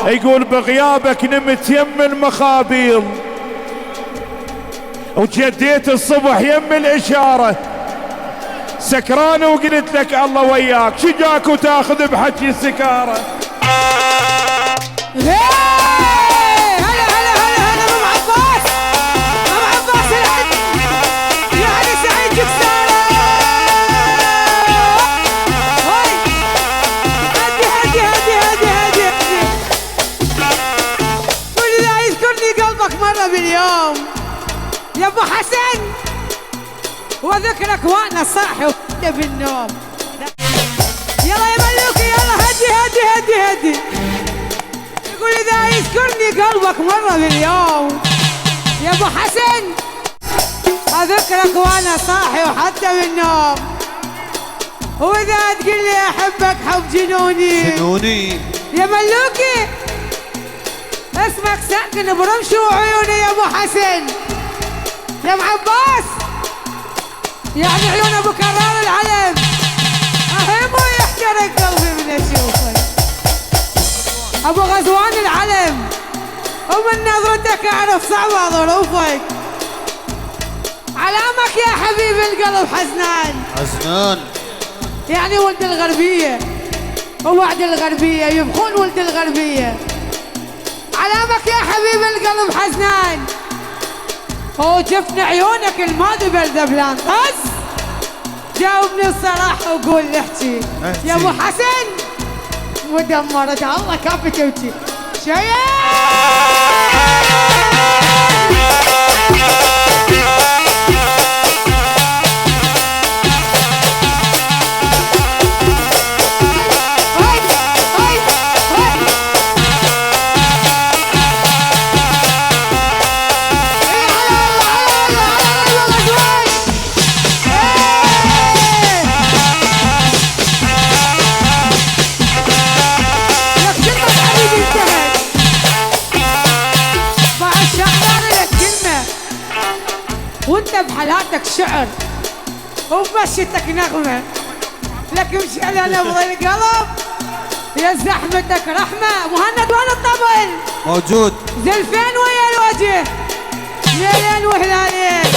يقول بغيابك نمت يم المخابيل وجديت الصبح يم الإشارة، سكران وقلت لك الله وياك، شجاك وتاخذ بحكي السكارة. هلا هلا هلا هلا ابو عباس، ابو عباس العد يا علي سعيد جكسارة. هاي هدي هدي هدي هدي هدي كل ذا يذكرني قلبك مرة باليوم يا ابو حسن، وذكرك وانا صاحي وانت بالنوم. يلا يا ملوكي يلا هدي هدي هدي هدي. يقول اذا يذكرني قلبك مرة باليوم يا ابو حسن، اذكرك وانا صاحي وحتى بالنوم. واذا تقول لي احبك حب جنوني جنوني يا ملوكي، اسمك ساكن برمش وعيوني يا ابو حسن. يا ابو عباس يعني عيون ابو كرار العلم، اهم ويحترق قلبي من اشوفك. ابو غزوان العلم ومن نظرتك اعرف صعبة ظروفك. علامك يا حبيب القلب حزنان، حزنان يعني ولد الغربية ووعد الغربية يبخون ولد الغربية. علامك يا حبيب القلب حزنان، وشفنا عيونك الماضي بالذبلان طز. جاوبني الصراحة وقول لي احكي يا ابو حسن، مدمرة الله كافي تبكي شيء. وانت بحالاتك شعر وبمشيتك نغمة، لك مشعل انا ابغى القلب يا زحمتك رحمة. مهند وين الطبل؟ موجود. زلفين ويا الوجه ليلين وهلالين.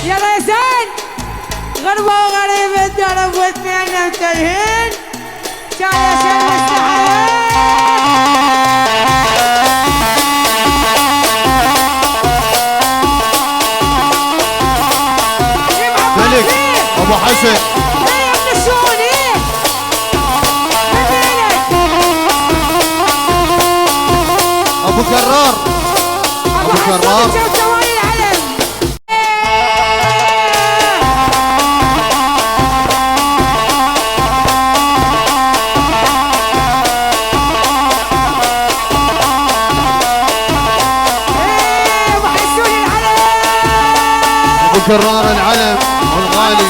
يلا يا زين غربة وغريب الدرب واثنين متلهين، كان يا شيخ مستحيل. ابو حسن ايه يا ابن الشؤون ايه ابو كرار ابو كرار ابو كرار العلم والغالي.